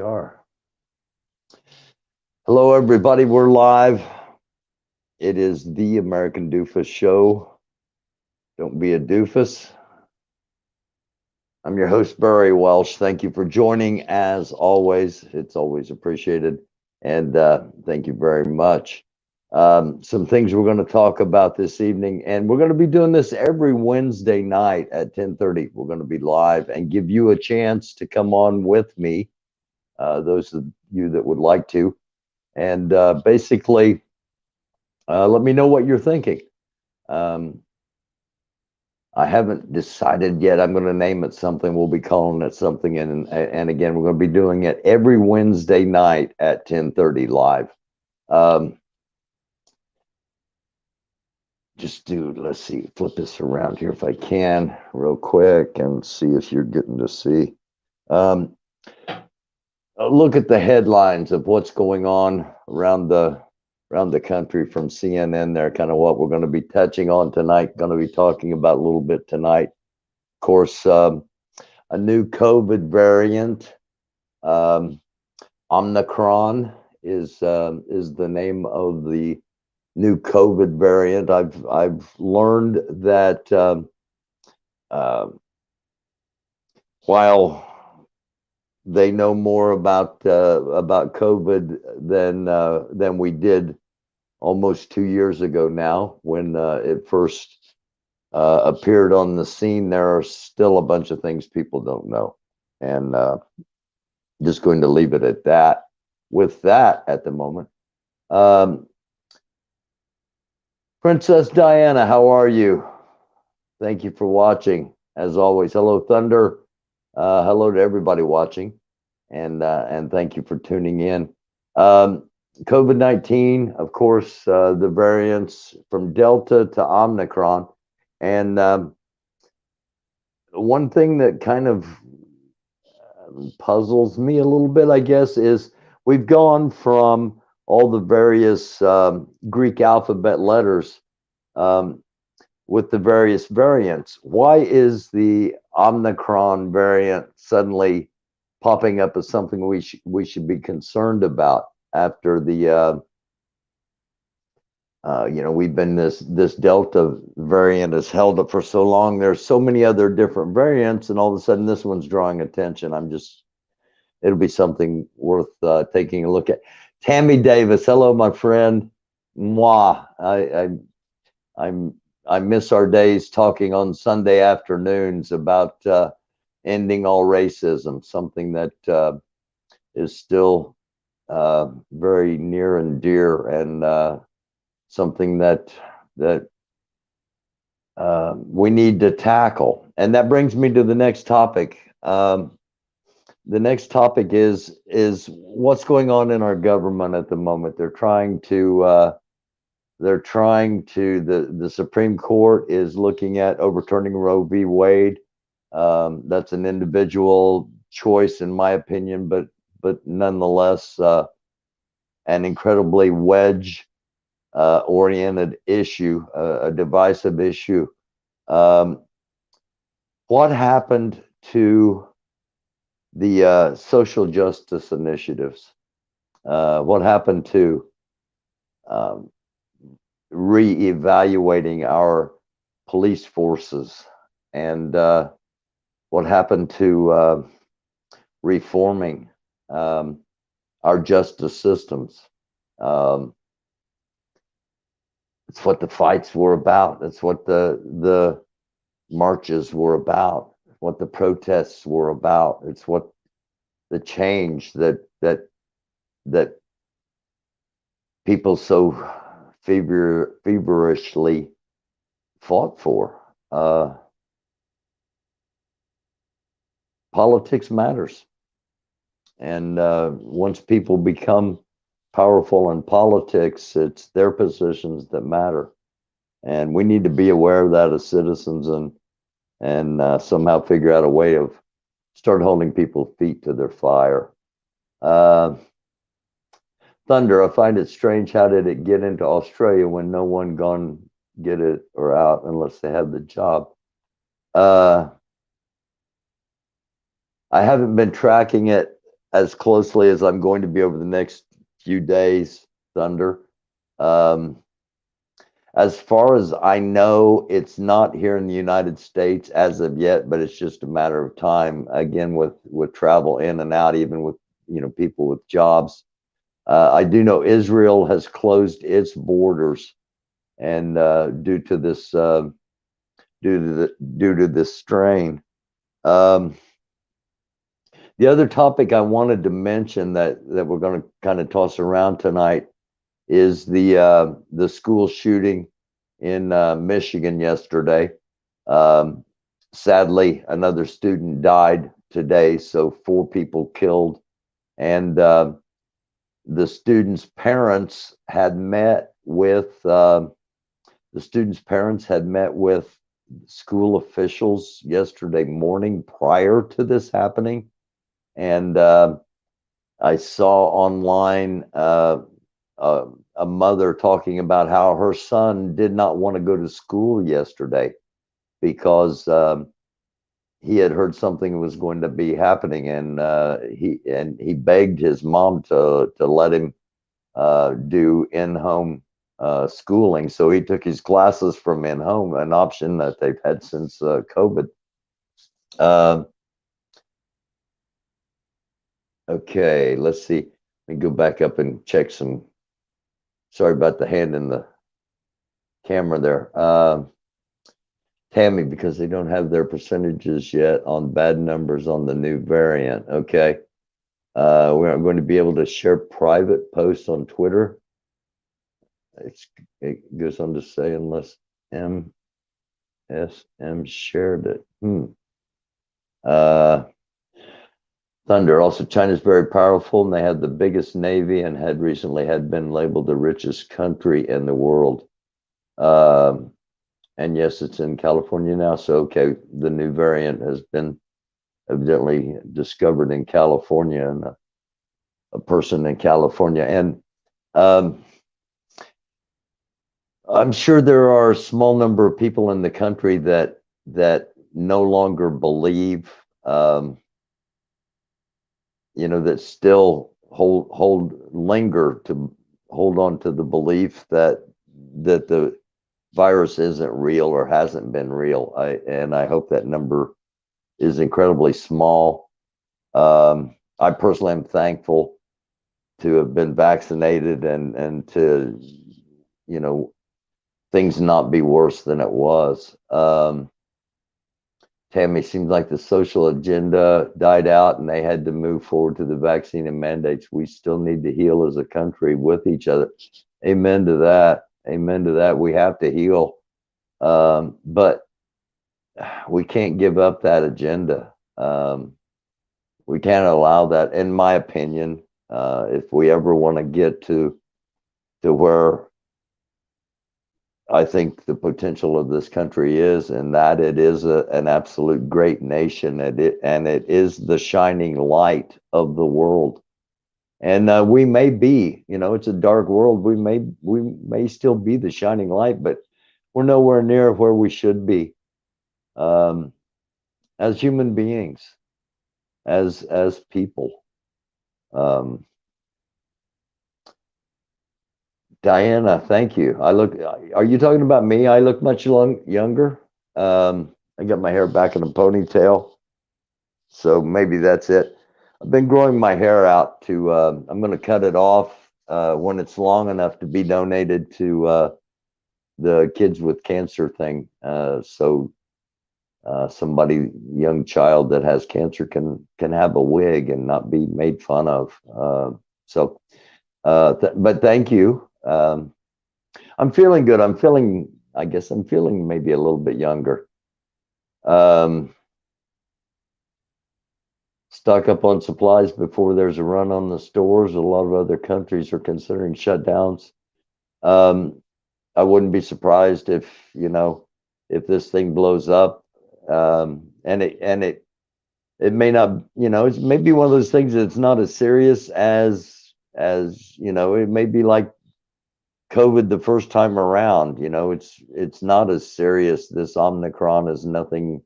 we are. Hello, everybody. We're live. It is the American Doofus Show. Don't be a doofus. I'm your host, Barry Welsh. Thank you for joining. As always, it's always appreciated. And thank you very much. Some things we're going to talk about this evening, and we're going to be doing this every Wednesday night at 10:30. We're going to be live and give you a chance to come on with me, those of you that would like to. And basically, let me know what you're thinking. I haven't decided yet. I'm going to name it something. We'll be calling it something. And again, we're going to be doing it every Wednesday night at 10:30 live. Let's see, flip this around here if I can real quick and see if you're getting to see. Look at the headlines of what's going on around the country from CNN. They're kind of what we're going to be touching on tonight, going to be talking about a little bit tonight. Of course, a new COVID variant, Omicron is the name of the new COVID variant. I've learned that while they know more about COVID than we did almost 2 years ago now, when it first appeared on the scene. There are still a bunch of things people don't know, and just going to leave it at that. With that, at the moment, Princess Diana, how are you? Thank you for watching, as always. Hello, Thunder. Hello to everybody watching, and thank you for tuning in. COVID-19, of course, the variants from Delta to Omicron, and one thing that kind of puzzles me a little bit, I guess, is we've gone from all the various Greek alphabet letters with the various variants. Why is the Omicron variant suddenly popping up as something we should be concerned about after the we've been this Delta variant has held up for so long? There's so many other different variants, and all of a sudden this one's drawing attention. It'll be something worth taking a look at. Tammy Davis, hello, my friend. Mwah. I miss our days talking on Sunday afternoons about ending all racism, something that is still very near and dear, and something that we need to tackle. And that brings me to the next topic. The next topic is what's going on in our government at the moment. The Supreme Court is looking at overturning Roe v. Wade. That's an individual choice, in my opinion, but nonetheless, an incredibly wedge oriented issue, a divisive issue. What happened to the social justice initiatives? What happened to reevaluating our police forces, and what happened to reforming our justice systems? It's what the fights were about. It's what the marches were about, what the protests were about. It's what the change that people so feverishly fought for. Politics matters, and once people become powerful in politics, it's their positions that matter, and we need to be aware of that as citizens, and somehow figure out a way of start holding people's feet to their fire. Thunder, I find it strange, how did it get into Australia when no one gone get it or out unless they have the job? I haven't been tracking it as closely as I'm going to be over the next few days, Thunder. Um, as far as I know, it's not here in the United States as of yet, but it's just a matter of time. Again, with travel in and out, even with people with jobs. I do know Israel has closed its borders, and due to this strain. Um, the other topic I wanted to mention that we're going to kind of toss around tonight is the school shooting in Michigan yesterday. Um, Sadly, another student died today, so 4 people killed, and the students' parents had met with school officials yesterday morning prior to this happening, and I saw online a mother talking about how her son did not want to go to school yesterday because he had heard something was going to be happening, and he begged his mom to let him do in-home schooling. So he took his classes from in-home, an option that they've had since COVID. Uh, okay, let's see. Let me go back up and check some. Sorry about the hand in the camera there. Tammy, because they don't have their percentages yet on bad numbers on the new variant. Okay. We aren't going to be able to share private posts on Twitter. It goes on to say unless MSM shared it. Thunder. Also, China's very powerful, and they have the biggest navy, and had recently been labeled the richest country in the world. And yes, it's in California now. So, okay, the new variant has been evidently discovered in California, and a person in California. And I'm sure there are a small number of people in the country that no longer believe, that still linger to hold on to the belief that the virus isn't real or hasn't been real. I hope that number is incredibly small. I personally am thankful to have been vaccinated and to, things not be worse than it was. Tammy, seems like the social agenda died out and they had to move forward to the vaccine and mandates. We still need to heal as a country with each other. Amen to that. Amen to that. We have to heal. But we can't give up that agenda. We can't allow that, in my opinion, if we ever want to get to where I think the potential of this country is, and that it is an absolute great nation, and it is the shining light of the world. And we may be, it's a dark world. We may still be the shining light, but we're nowhere near where we should be as human beings, as people. Diana, thank you. Are you talking about me? I look much younger. I got my hair back in a ponytail. So maybe that's it. I've been growing my hair out I'm going to cut it off when it's long enough to be donated to the kids with cancer thing. So somebody, young child that has cancer can have a wig and not be made fun of. But thank you. I'm feeling good. I guess I'm feeling maybe a little bit younger. Stock up on supplies before there's a run on the stores. A lot of other countries are considering shutdowns. I wouldn't be surprised if this thing blows up. And it may not, it may be one of those things that's not as serious as it may be like COVID the first time around. It's not as serious. This Omicron is nothing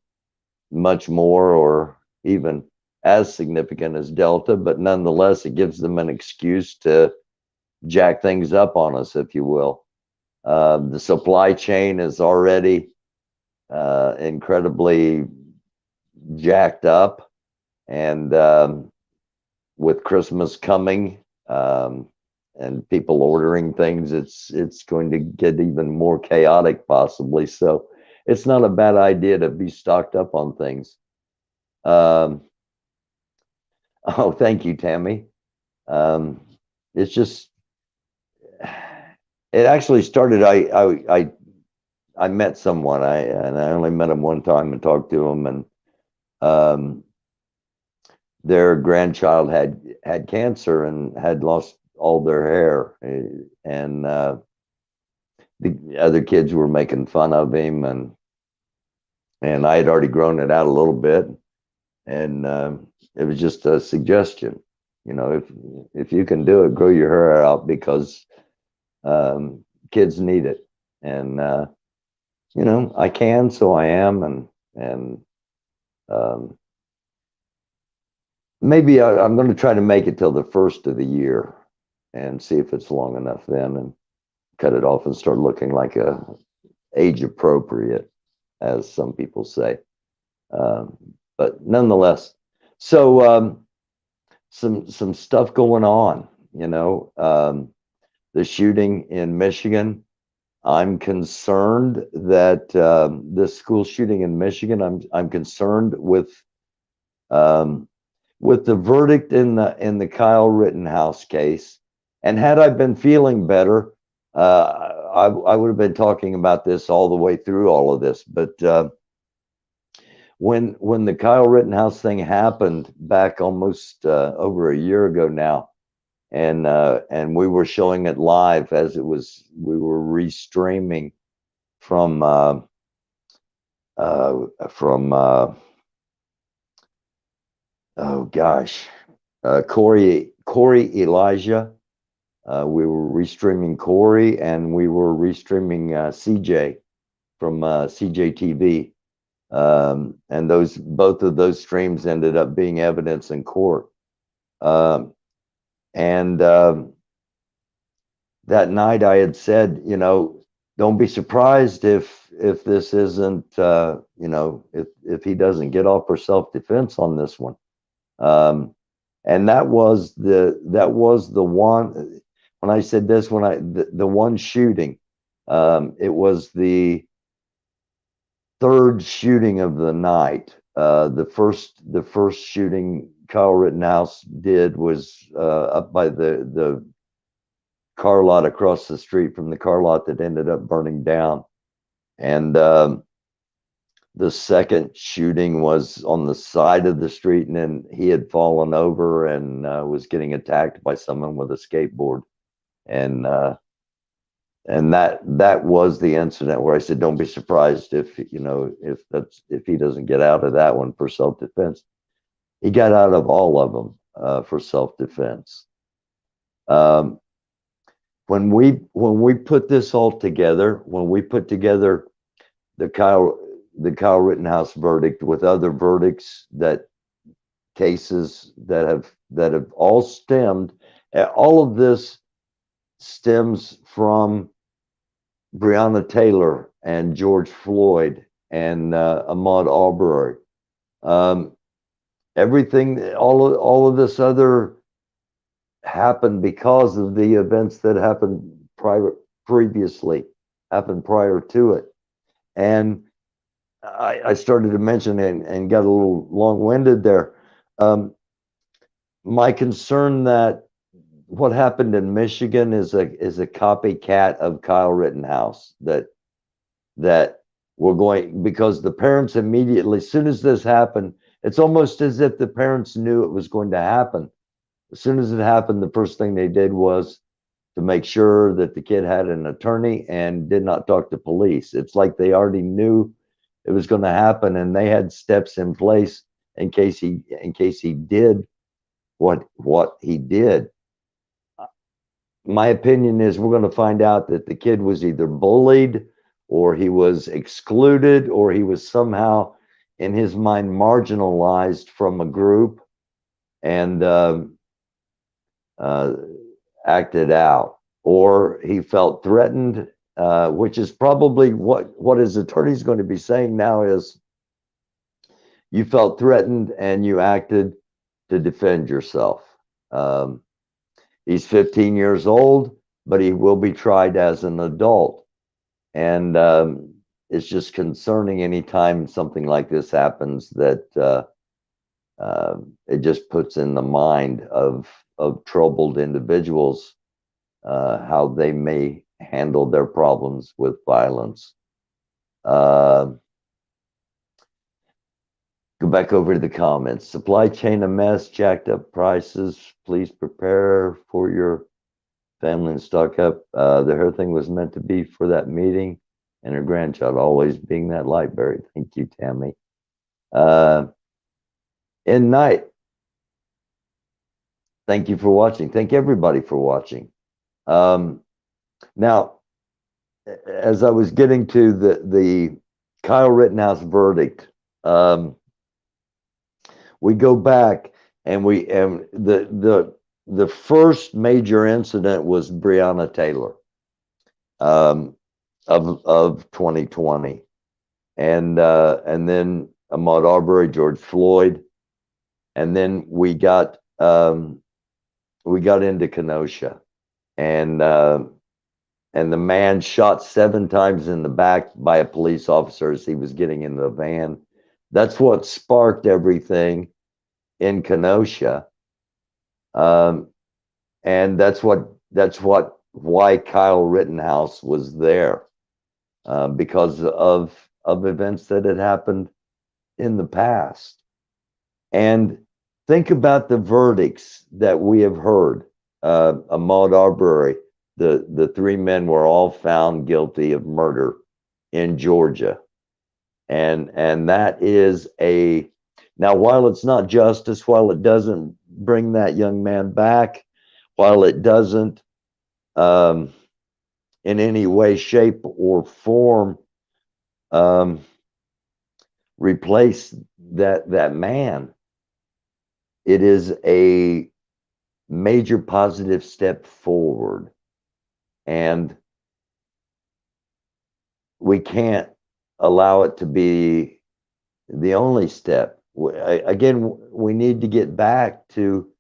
much more or even as significant as Delta, but nonetheless, it gives them an excuse to jack things up on us, if you will. The supply chain is already incredibly jacked up, and with Christmas coming, and people ordering things, it's going to get even more chaotic, possibly. So it's not a bad idea to be stocked up on things. Oh, thank you, Tammy. It's just, it actually started. I met someone. And I only met him one time and talked to him, and their grandchild had cancer and had lost all their hair, and the other kids were making fun of him, and I had already grown it out a little bit, and it was just a suggestion. If you can do it, grow your hair out, because kids need it, and I can, so I am, and maybe I'm going to try to make it till the first of the year and see if it's long enough then, and cut it off and start looking like a age appropriate, as some people say. But nonetheless, so some stuff going on. The shooting in Michigan. I'm concerned that this school shooting in Michigan. I'm concerned with the verdict in the Kyle Rittenhouse case. And had I been feeling better, I would have been talking about this all the way through all of this. But when the Kyle Rittenhouse thing happened back almost over a year ago now, and we were showing it live as it was, we were restreaming from oh gosh, Corey Elijah. We were restreaming Corey, and we were restreaming CJ from CJ TV. And both of those streams ended up being evidence in court. And that night I had said, don't be surprised if this isn't, if he doesn't get off for self-defense on this one. And that was the one, when I said this, the one shooting, it was the third shooting of the night. The first shooting Kyle Rittenhouse did was up by the car lot across the street from the car lot that ended up burning down. And the second shooting was on the side of the street, and then he had fallen over and was getting attacked by someone with a skateboard. And that was the incident where I said, don't be surprised if he doesn't get out of that one for self-defense. He got out of all of them for self-defense. When we put this all together, when we put together the Kyle Rittenhouse verdict with other verdicts, cases that have all stemmed, all of this stems from Breonna Taylor and George Floyd and Ahmaud Arbery. Everything, all of this other happened because of the events that happened previously, happened prior to it. And I started to mention and got a little long-winded there. My concern that what happened in Michigan is a copycat of Kyle Rittenhouse, that we're going, because the parents immediately, as soon as this happened, it's almost as if the parents knew it was going to happen. As soon as it happened, the first thing they did was to make sure that the kid had an attorney and did not talk to police. It's like they already knew it was going to happen, and they had steps in place in case he did what he did. My opinion is we're going to find out that the kid was either bullied, or he was excluded, or he was somehow in his mind marginalized from a group, and uh, acted out, or he felt threatened, which is probably what his attorney's going to be saying now is you felt threatened and you acted to defend yourself. Um, he's 15 years old, but he will be tried as an adult. And it's just concerning anytime something like this happens that it just puts in the mind of troubled individuals how they may handle their problems with violence. Go back over to the comments. Supply chain a mess, jacked up prices. Please prepare for your family and stock up. The hair thing was meant to be for that meeting, and her grandchild always being that library. Thank you, Tammy. In night. Thank you for watching. Thank everybody for watching. Now, as I was getting to the Kyle Rittenhouse verdict, we go back and the first major incident was Breonna Taylor of 2020, and then Ahmaud Arbery, George Floyd, and then we got into Kenosha, and the man shot 7 times in the back by a police officer as he was getting in the van. That's what sparked everything in Kenosha, and that's why Kyle Rittenhouse was there, because of events that had happened in the past. And think about the verdicts that we have heard. Ahmaud Arbery, the 3 men were all found guilty of murder in Georgia, and that is now, while it's not justice, while it doesn't bring that young man back, while it doesn't in any way, shape, or form replace that man, it is a major positive step forward, and we can't allow it to be the only step. Again, we need to get back to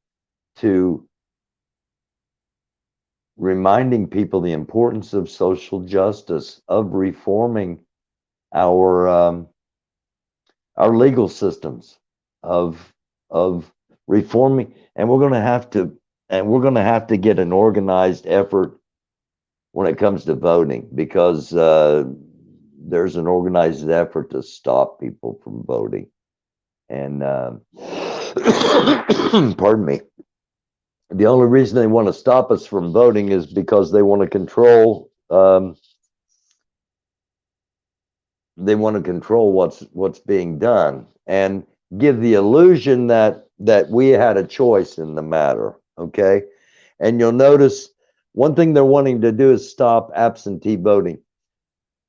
reminding people the importance of social justice, of reforming our legal systems, of reforming, and we're going to have to get an organized effort when it comes to voting, because there's an organized effort to stop people from voting. And pardon me, the only reason they want to stop us from voting is because they want to control what's being done, and give the illusion that we had a choice in the matter. Okay, and you'll notice one thing they're wanting to do is stop absentee voting.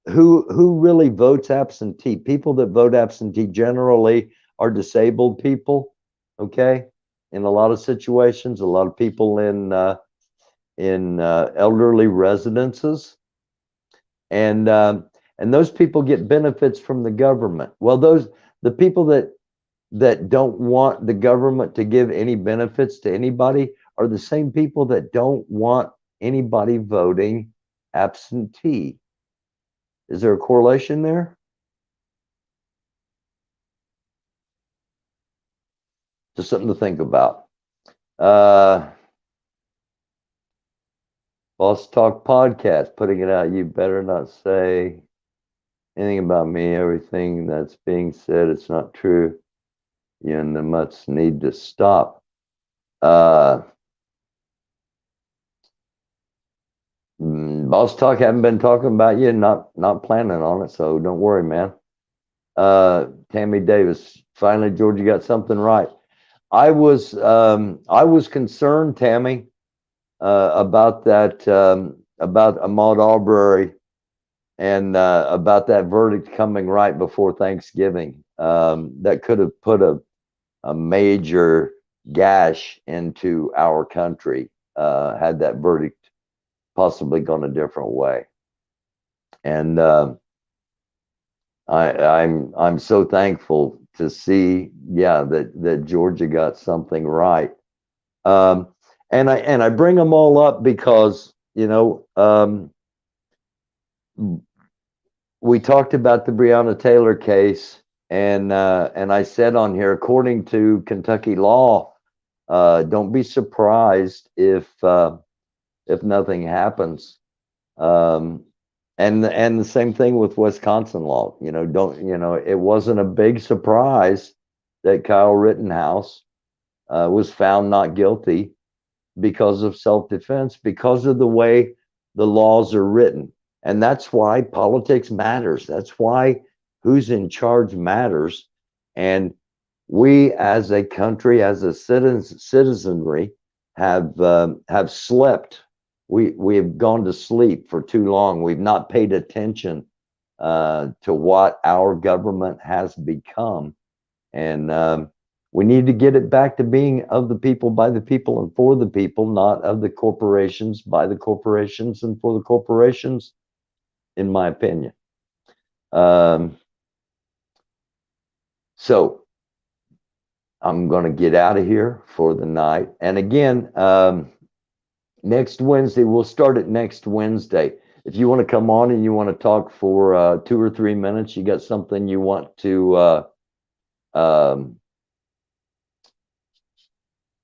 Who really votes absentee? People that vote absentee generally are disabled people. Okay, in a lot of situations, a lot of people in elderly residences, and those people get benefits from the government. Well, the people that don't want the government to give any benefits to anybody are the same people that don't want anybody voting absentee. Is there a correlation there? Just something to think about. Boss Talk Podcast, putting it out. You better not say anything about me. Everything that's being said, it's not true. You and the mutts need to stop. Boss Talk, haven't been talking about you, not planning on it, so don't worry, man. Tammy Davis, finally Georgia got something right. I was concerned, Tammy, about that, about Ahmaud Arbery, and about that verdict coming right before Thanksgiving. That could have put a major gash into our country had that verdict possibly gone a different way. And I'm so thankful to see, yeah, that Georgia got something right. And I bring them all up because, you know, we talked about the Breonna Taylor case, and I said on here, according to Kentucky law, don't be surprised if nothing happens. And the same thing with Wisconsin law. You know, it wasn't a big surprise that Kyle Rittenhouse was found not guilty because of self-defense, because of the way the laws are written. And that's why politics matters. That's why who's in charge matters. And we as a country, as a citizenry, have slept. We have gone to sleep for too long. We've not paid attention to what our government has become. And we need to get it back to being of the people, by the people, and for the people, not of the corporations, by the corporations, and for the corporations, in my opinion. So I'm going to get out of here for the night. And again, next Wednesday, we'll start it next Wednesday. If you want to come on and you want to talk for 2 or 3 minutes, you got something you want to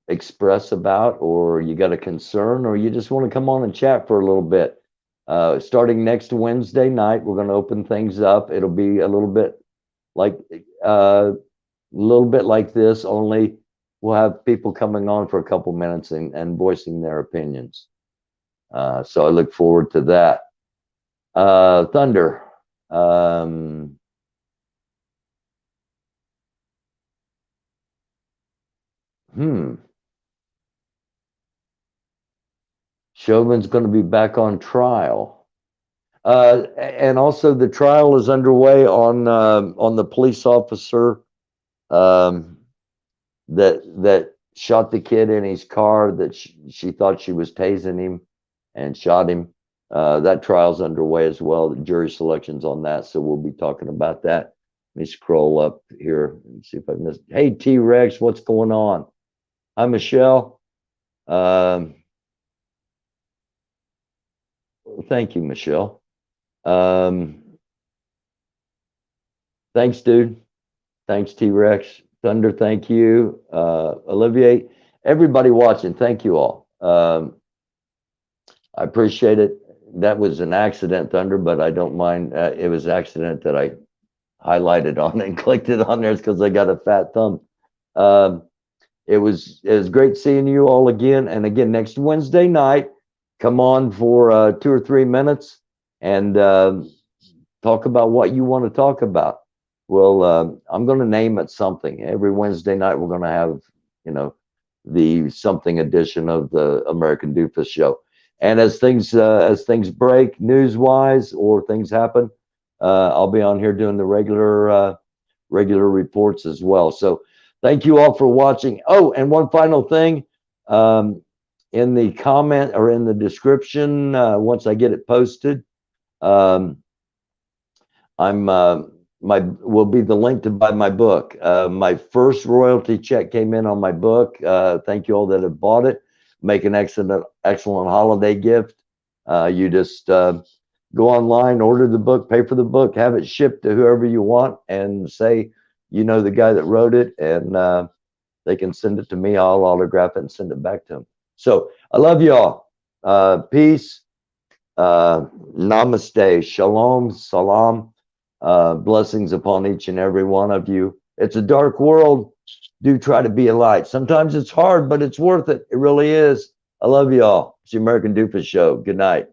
express about, or you got a concern, or you just want to come on and chat for a little bit. Starting next Wednesday night, we're going to open things up. It'll be a little bit like this, only we'll have people coming on for a couple minutes and voicing their opinions. So I look forward to that. Thunder. Chauvin's going to be back on trial. And also the trial is underway on the police officer that shot the kid in his car, that she thought she was tasing him and shot him. That trial's underway as well. The jury selection's on that, so we'll be talking about that. Let me scroll up here and see if I missed. Hey, T-Rex, what's going on? Hi, Michelle. Thank you, Michelle. Thanks, dude. Thanks, T-Rex. Thunder, thank you. Olivier, everybody watching, thank you all. I appreciate it. That was an accident, Thunder, but I don't mind. It was an accident that I highlighted on and clicked it on there because I got a fat thumb. It was great seeing you all again. And again, next Wednesday night, come on for 2 or 3 minutes and talk about what you want to talk about. Well, I'm going to name it something. Every Wednesday night, we're going to have, you know, the something edition of the American Doofus Show. And as things break news-wise or things happen, I'll be on here doing the regular reports as well. So thank you all for watching. Oh, and one final thing. In the comment or in the description, once I get it posted, will be the link to buy my book. My first royalty check came in on my book. Thank you all that have bought it. Make an excellent holiday gift. You just go online, order the book, pay for the book, have it shipped to whoever you want, and say you know the guy that wrote it, and they can send it to me. I'll autograph it and send it back to them. So I love y'all. Peace. Namaste. Shalom. Salam. Blessings upon each and every one of you. It's a dark world. Do try to be a light. Sometimes it's hard, but it's worth it. It really is. I love y'all. It's the American Doofus Show. Good night.